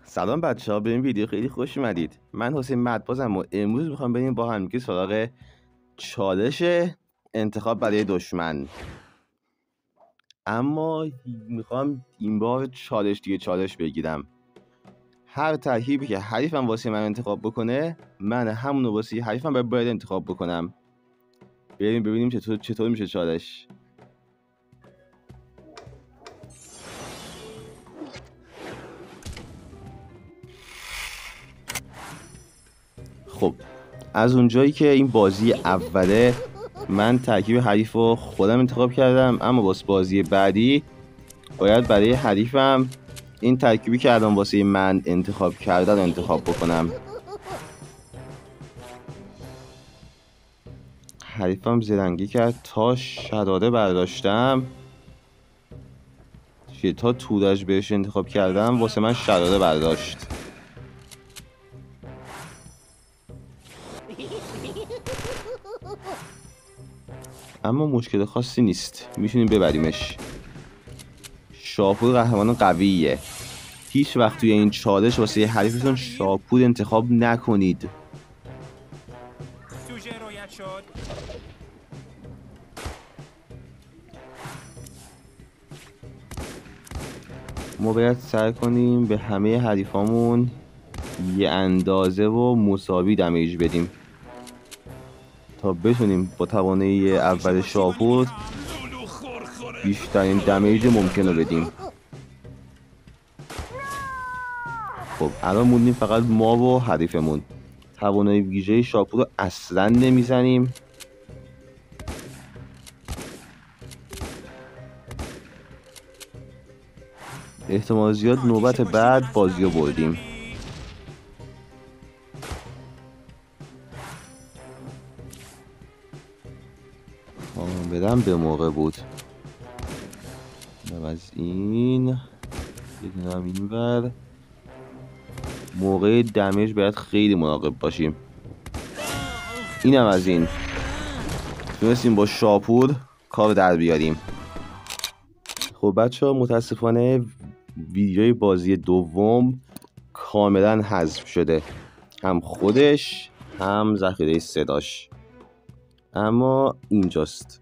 سلام بچه‌ها، به این ویدیو خیلی خوش اومدید. من حسین مدبازم و امروز میخوام بریم با هم سراغ چالش انتخاب برای دشمن. اما میخوام این بار چالش بگیرم. هر ترکیبی که حریفم واسه من انتخاب بکنه، من همون واسه حریفم باید انتخاب بکنم. بریم ببینیم چطور میشه چالش. خب از اونجایی که این بازی اوله من ترکیب حریف رو خودم انتخاب کردم، اما واسه بازی بعدی باید برای حریفم این ترکیبی که الان واسه من انتخاب کرده رو انتخاب بکنم. حریفم زرنگی کرد تا شراره برداشتم، تا تورج بهش انتخاب کردم واسه من شراره برداشت. اما مشکل خاصی نیست، میتونیم ببریمش. شاپور قهرمان قویه. هیچ وقت توی این چالش واسه حریفتون شاپور انتخاب نکنید. ما باید سعی کنیم به همه حریفامون یه اندازه و مساوی دمیج بدیم تا بتونیم با توانایی اول شاپور بیشترین دمیج ممکن رو بدیم. خب الان موندیم فقط ما و حریفمون. توانایی ویژه شاپور رو اصلا نمیزنیم. احتمال زیاد نوبت بعد بازی رو بردیم. بدم به موقع بود. از این بدونم این بر موقع دمیج باید خیلی مراقب باشیم. اینم از این تونستیم با شاپور کار در بیاریم. خب بچه ها، متاسفانه ویدیوی بازی دوم کاملا حذف شده، هم خودش هم ذخیره صداش. اما اینجاست.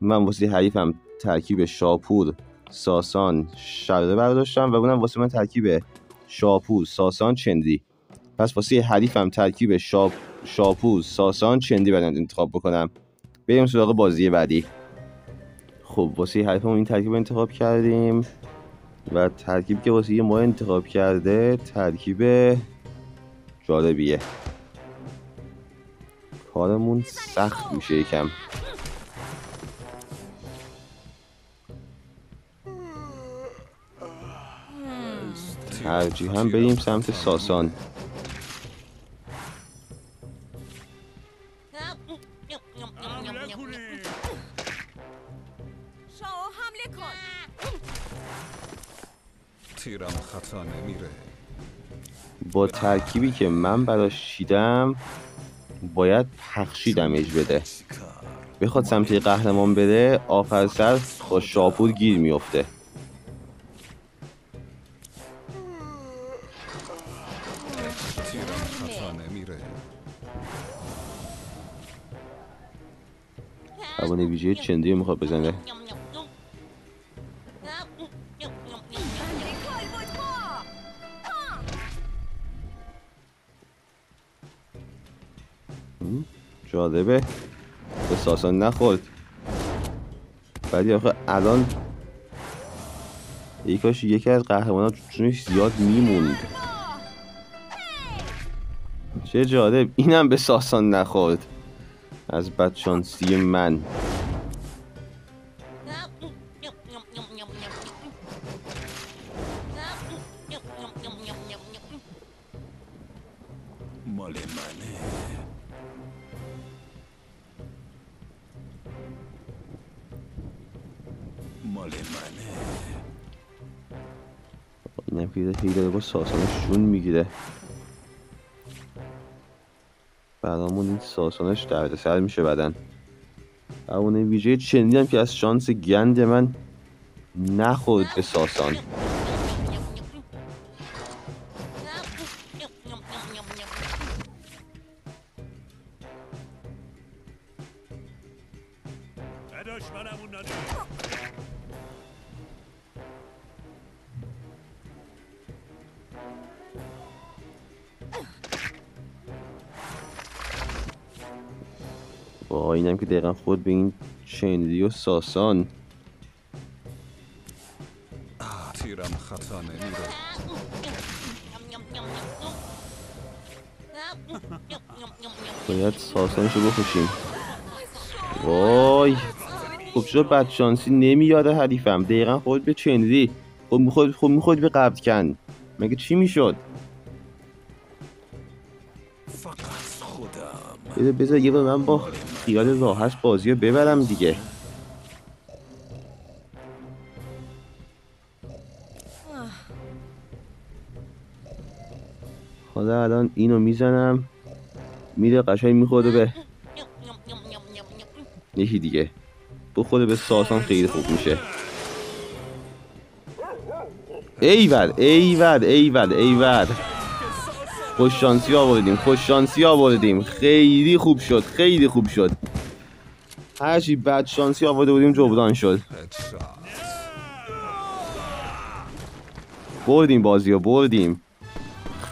من واسه حریفم ترکیب شاپور ساسان شراره برداشتم و اونم واسه من ترکیب شاپور ساسان چندی. پس واسه حریفم ترکیب شاپور ساسان چندی باید انتخاب بکنم. بریم سراغ بازی بعدی. خب واسه حریفم این ترکیب انتخاب کردیم و ترکیب که واسه ما انتخاب کرده ترکیب جالبیه. کارمون سخت میشه یکم. ترجیحاً بریم سمت ساسان. تیرم خطا نمیره. با ترکیبی که من براش چیدم باید پخشی دمیج بده. بخواد سمت قهرمان بره آخر سر با شاپور گیر میفته. تیرم خطا نمیره. توانه ویژه چندی میخواد بزنه. جالبه، به ساسان نخورد. ولی آخه الان یکاش یکی از قهرمانان جونش زیاد میموند. چه جالب، اینم به ساسان نخورد. از بدشانسی من. مال منه. مال منه. اینم که هی داره با ساسانش جون میگیره. برامون این ساسانش دردسر میشه بدن. اون ویژه چندی هم که از شانس گند من نخورد به ساسان. وای اینم که دقیقا خود به این چندی و ساسان. تیرم خطا نمیره. باید ساسانشو بکشیم. وای خب چرا بدشانسی نمیاد حریفم؟ دقیقا خود به چندی. خب میخواد به قبض کن. مگه چی میشد؟ فقط خودم. بذار یه بار من با خیال راحت بازی رو ببرم دیگه. حالا الان اینو میزنم میره قشنگ میخوره به یکی دیگه، بخوره به ساسان خیلی خوب میشه. ایول ایول ایول ایول، خوششانسی آوردیم، خوششانسی آوردیم، خیلی خوب شد، خیلی خوب شد. هرچی بد شانسی آورده بودیم جبران شد. بردیم بازی رو، بردیم،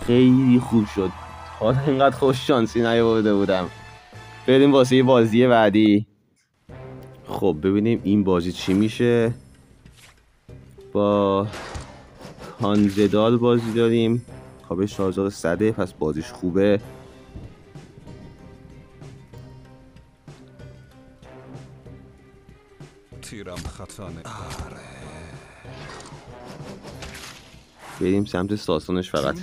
خیلی خوب شد. حالا اینقدر خوش شانسی نیاورده بودم. بریم واسه بازی بعدی. خب ببینیم این بازی چی میشه. با کانزدال بازی داریم. کابه شارژار 100، پس بازیش خوبه. تیرم خطا نمیره. بریم سمت ساسانش فقط.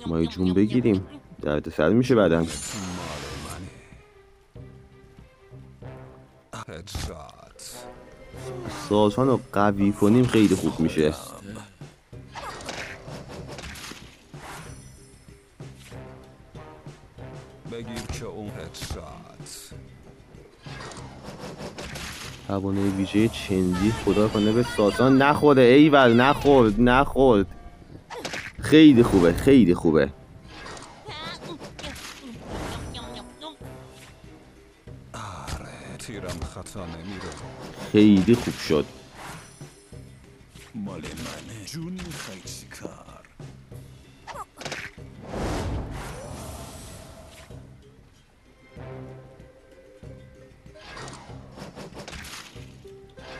ما یه جون بگیریم، درد سر میشه بعدن. ساسان رو قوی کنیم خیلی خوب میشه. بگیر که اون هدشات. توانه ویژه چندی خدا کنه به ساسان نخوره. ایول نخورد. خیلی خوبه، خیلی خوبه. تیرم خطا نمیره. خیلی خوب شد. مال منه. جون میخوای چیکار؟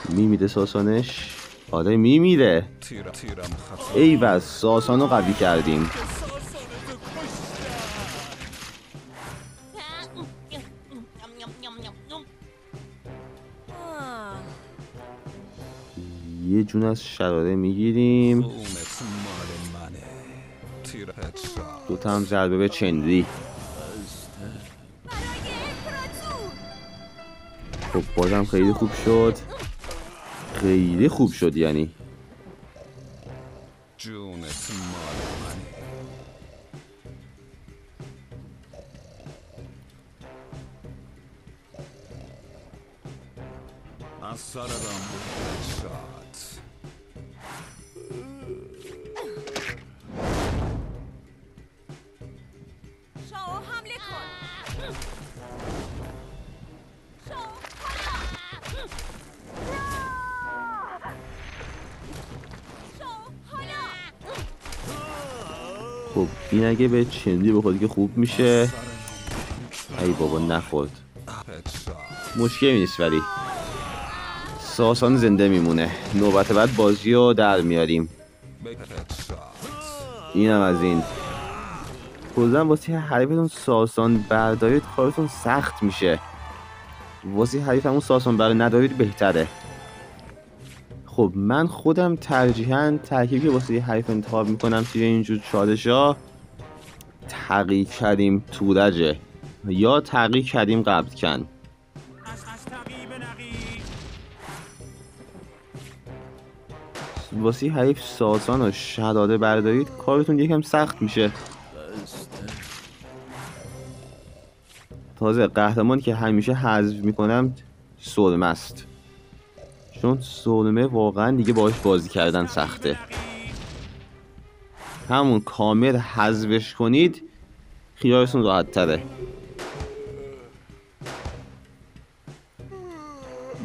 میمیره ساسانش. آره میمیره. تیرم خطا. ایول ساسانو قوی کردیم. یه جون از شراره میگیریم. دوتا هم ضربه به چندی. خب بازم خیلی خوب شد، خیلی خوب شد. یعنی جونت مال منه. از سر رامبو هدشات. شاه حمله کن. خب این اگه به چندی بخواد که خوب میشه. ای بابا نخورد. مشکلی نیست ولی ساسان زنده میمونه. نوبت بعد بازی رو در میاریم. اینم از این. کلا واسه حریفتون ساسان بردارید کارتون سخت میشه. واسه حریفمون ساسان برداری ندارید بهتره. خب من خودم ترجیحاً ترکیبی که واسه حریف انتخاب میکنم توی اینجور چالش‌ها تقیی کریم تورجه یا تقیی کریم قبض کن. واسه حریف ساسان و شداده بردارید کارتون یکم سخت میشه. تازه قهرمانی که همیشه حذف میکنم سرمه است، چون سرمه واقعا دیگه باهاش بازی کردن سخته. همون کامل حذفش کنید خیالتون راحت تره.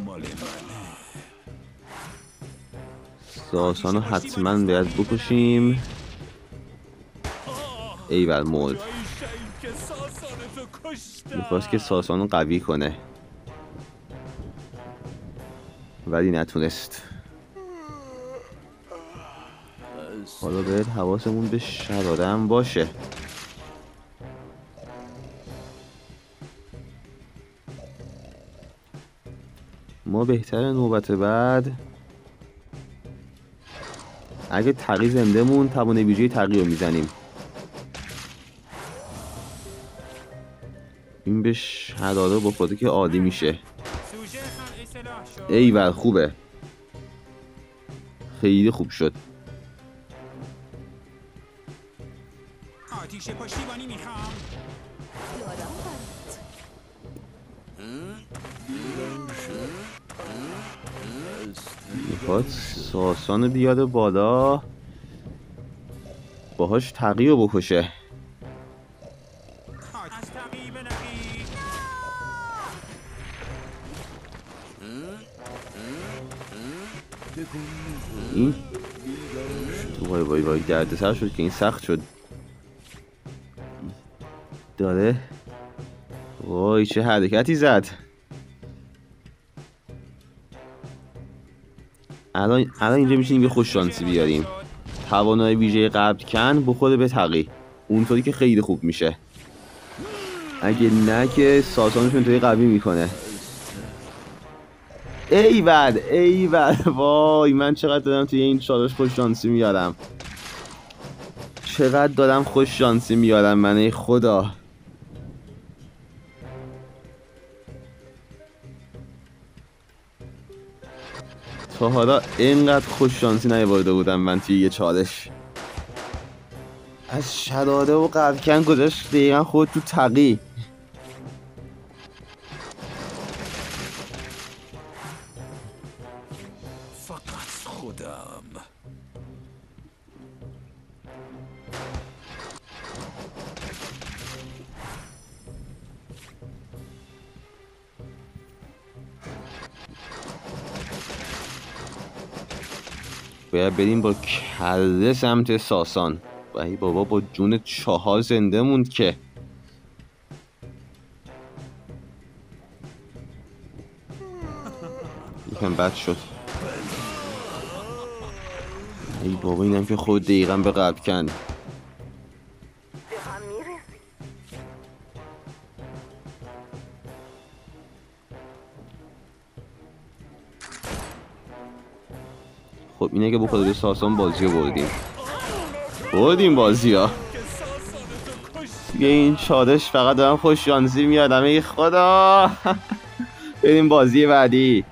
مال منه. ساسانو حتما باید بکشیم. ایول مرد. که ساسانتو کشتم. میخواست که ساسانو قوی کنه ولی نتونست. حالا باید حواسمون به شراده هم باشه. ما بهتره نوبت بعد اگه تقی زنده مون توانه ویژه تقی رو میزنیم. این به شراده بخوره که عادی میشه. ایول خوبه، خیلی خوب شد. آتیش پشتیبانی میخوام. دارم برات. میخواد ساسانو بیاره بالا باهاش تقی رو بکشه. از تقیب نقی. این تو وای دردسر شد که این سخت شد. داره وای چه حرکتی زد. الان اینجا میشینیم یه خوش شانسی بیاریم. توانای ویژه قبل کن بخوره به تقی، اونطوری که خیلی خوب میشه. اگه نه که ساسانش اونطوری قوی میکنه. ایول وای من چقدر دارم توی این چالش خوش شانسی میارم. چقدر دارم خوش شانسی میارم من، ای خدا. تا حالا اینقدر خوش شانسی نیاورده بودم من توی یه چالش. از شراده و قبکن گذاشت دقیقا خود تو تقی. فقط خودم. باید بریم با کله سمت ساسان. ای بابا با جون 4 زنده موند که. یکم بد شد. ای بابا اینم که خود دقیقا به قبل کن. خب اینه که بخواد به ساسان بازی رو بردیم بازی ها. یه این چالش فقط دارم خوش شانسی میادم. ای خدا. بریم بازی بعدی.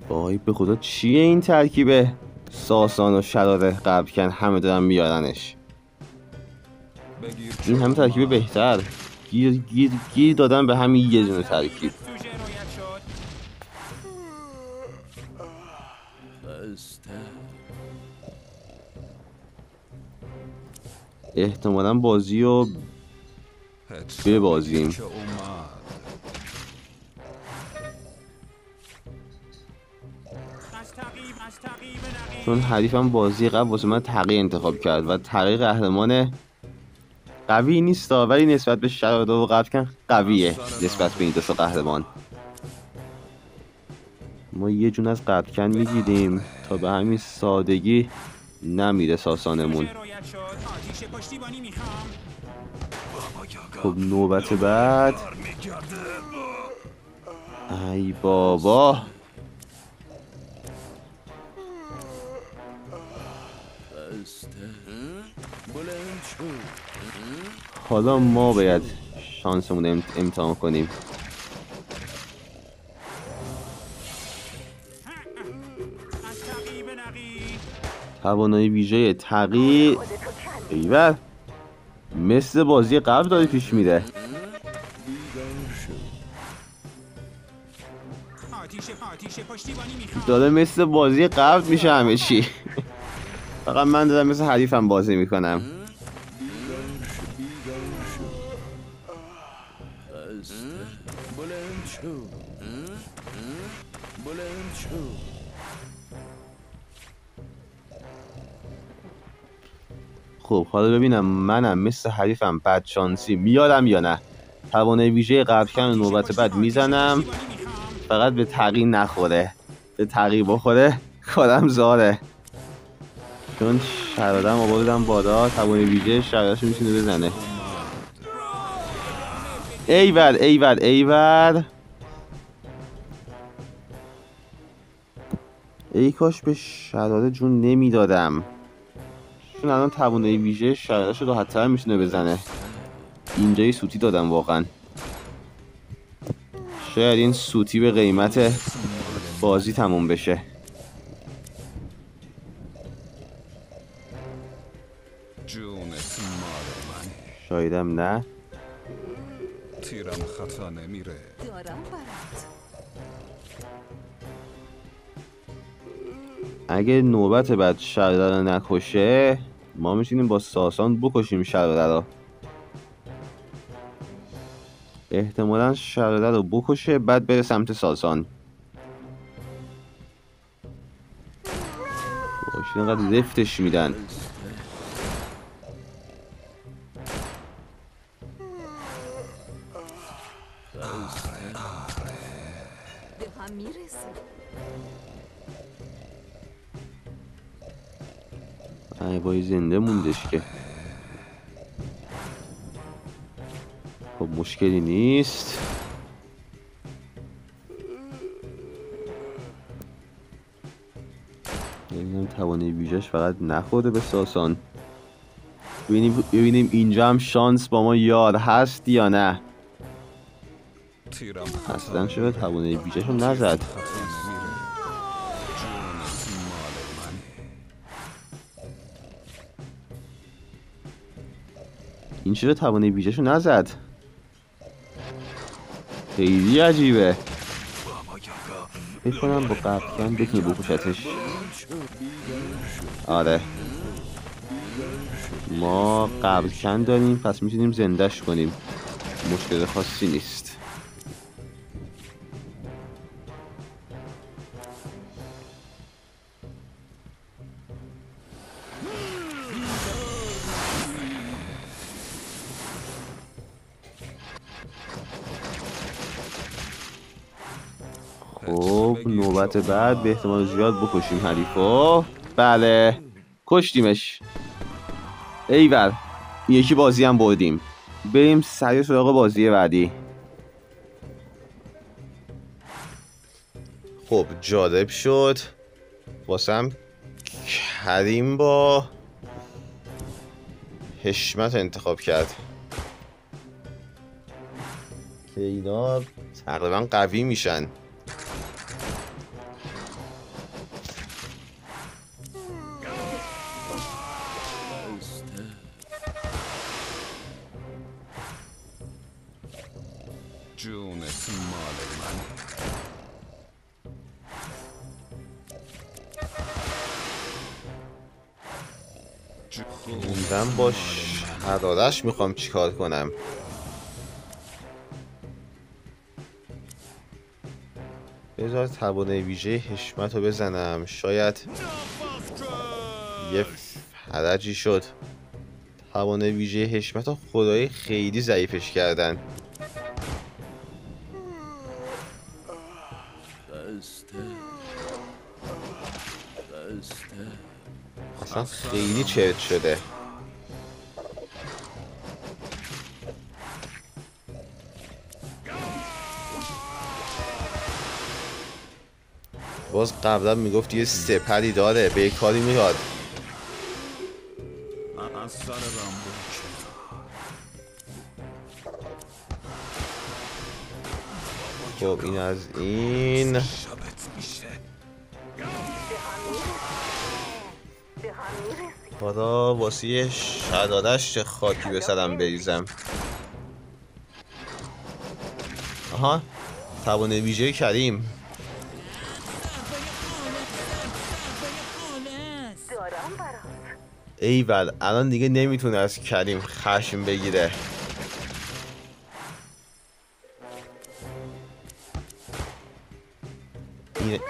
وای به خدا چیه این ترکیب ساسان و شراده قبل کن همه دارن میارنش. این همه ترکیب بهتر. گیر دادن به همین یه دونه ترکیب. سوژه رویت شد. احتمالا بازی رو ببازیم که اومد. از تقیب نقی. چون حریفم بازی قبل واسه من تقی انتخاب کرد و تقی قهرمان قوی نیست ولی نسبت به شراده و قبل کن قویه. نسبت به این دو قهرمان ما یه جون از قبل کن میگیریم تا به همین سادگی نمیره ساسانمون. سوژه رویت شد. آتیش پشتیبانی میخوام. خب نوبت بعد. ای بابا حالا ما باید شانسمون امتحان کنیم. از تقیب نقی. توانایی ویژه تقی ایول مثل بازی قبل داره پیش میره. آتیش پشتیبانی میخوام. داره مثل بازی قبل میشه همه چی. فقط من دارم مثل حریفم بازی میکنم. بلند شو بلند شو. خب حالا ببینم منم مثل حریفم بدشانسی میارم یا نه. توانای ویژه قبلکن نوبت بعد میزنم، فقط به تقی نخوره. به تقی بخوره کارم زاره، چون شرادم آوردم بالا. توانای ویژه شرادش میتونه بزنه. ایول ایول ایول، ای کاش به شراده جون نمیدادم، چون الان توانایی ویژه شرادش رو راحت‌تر میتونه بزنه. اینجای سوتی دادم واقعا. شاید این سوتی به قیمت بازی تموم بشه. جونت مال من. شایدم نه. تیرم خطا نمیره. دارم برات. اگه نوبت بعد شرده رو نکشه ما میتونیم با ساسان بکشیم شرده رو. احتمالا شرده رو بکشه بعد بره سمت ساسان. باشه اینقدر لفتش میدن. به هم میرسه. ای بای زنده موندش که. خب مشکلی نیست. ببینم توانایی ویژش فقط نخورده به ساسان. ببینیم اینجا هم شانس با ما یار هست یا نه. تیرم اصلا چرا توانایی ویژش رو نزد. خطا نمیره. جونت مال من. این چرا توانایی ویژش رو نزد. خیلی عجیبه. فکر کنم با قبلکن بتونه بکشتش. آره ما قبلکن داریم پس میتونیم زندهش کنیم، مشکل خاصی نیست. خب نوبت بعد به احتمال زیاد بکشیم حریفو. بله کشتیمش. ایول یکی بازی هم بردیم. بریم سریع سراغ بازی بعدی. خب جالب شد واسم کریم با حشمت انتخاب کرد که اینا تقریبا قوی میشن. جونت مال من. موندم با شرارش میخوام چیکار کنم. بذار توانای ویژه حشمت رو بزنم، شاید یه فرجی شد. توانای ویژه حشمت رو خدایی خیلی ضعیفش کردن. اصلا خیلی چرت شده. باز قبلا میگفت یه سپری داره به کاری میاد. از سر رامبو خب این از این. شبت میشه. حالا واسه شدادش چه خاکی به سرم بریزم. آها توانه ویژه کریم. دارم برات. ایول الان دیگه نمیتونه از کریم خشم بگیره.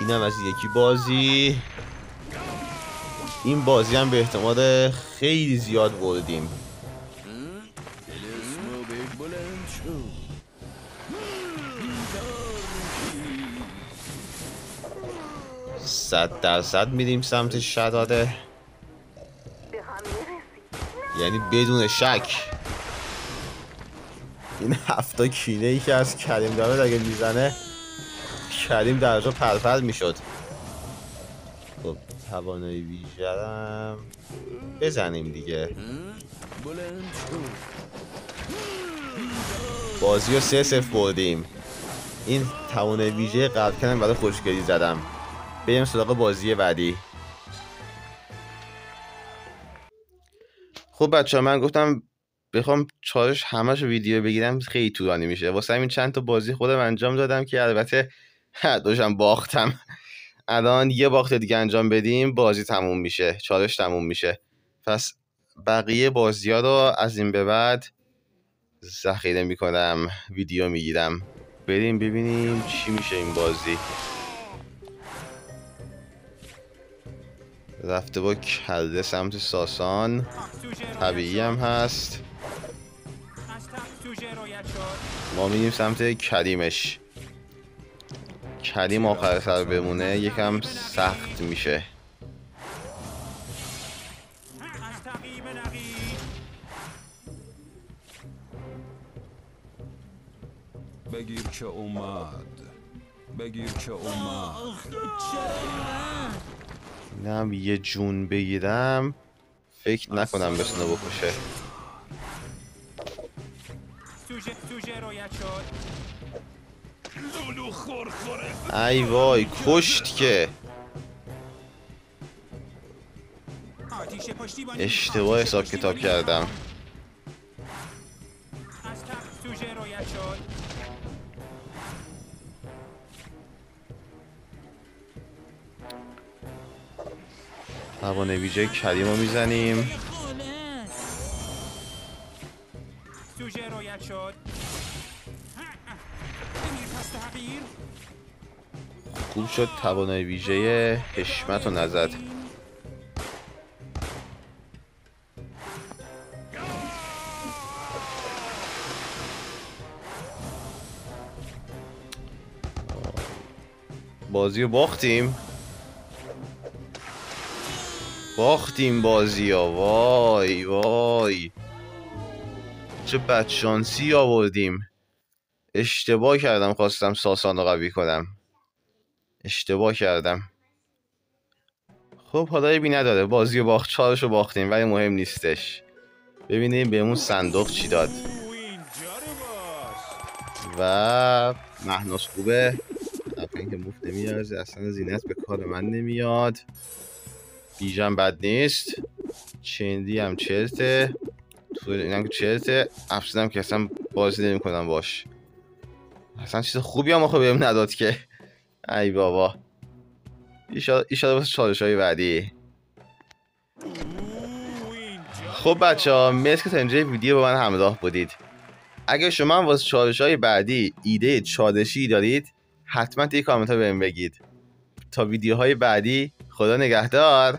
اینم از یکی بازی. این بازی هم به احتمال خیلی زیاد بردیم. 100% میریم سمت شداده، یعنی بدون شک. این 7 کینه ای که از کریم داره اگه میزنه کریم در جا پرپر میشد. خب توانایی ویژه‌ام بزنیم دیگه. بازی رو 3-0 بردیم. این توانایی ویژه قبل کردم برای خوشگلی زدم. بریم سراغ بازی بعدی. خب بچه ها من گفتم بخوام چالش همش ویدیو بگیرم خیلی طولانی میشه، واسه همین چند تا بازی خودم انجام دادم که البته هر دوشم باختم. الان یه باخت دیگه انجام بدیم بازی تموم میشه، چالش تموم میشه. پس بقیه بازی ها رو از این به بعد ذخیره میکنم، ویدیو میگیرم. بریم ببینیم چی میشه این بازی. رفته با کله سمت ساسان، طبیعی هم هست. ما میریم سمت کریمش. کریم آخر سر بمونه یکم سخت میشه. بگیر که اومد، بگیر که اومد. اینم یه جون بگیرم فکر نکنم بتونه بکشه. ای وای کشت که. اشتباه حساب کتاب کردم. توانه ویژه کریم رو میزنیم. خوب شد توانه ویژه حشمت رو نزد. بازی رو باختیم بازی ها. وای وای چه بدشانسی آوردیم. اشتباه کردم، خواستم ساسان رو قوی کنم، اشتباه کردم. خب حالا ایبی نداره، بازی رو باخت، چالش رو باختیم ولی مهم نیستش. ببینیم بهمون صندوق چی داد. و مهناز خوبه، افغان که مفت نمیارزه، اصلا زینت به کار من نمیاد. بیجم بد نیست. چندی هم چرته، اینم که چرته. افسیدم که اصلا بازی نمی کنم باش، اصلا چیز خوبی هم آخه بهم نداد که. ای بابا ایشالا واسه چالش های بعدی. خب بچه ها مرسی که تا اینجای ویدیو با من همراه بودید. اگر شما هم واسه چالش های بعدی ایده چالشی دارید حتما توی کامنت ها بهم بگید. تا ویدیوهای بعدی خدا نگهدار.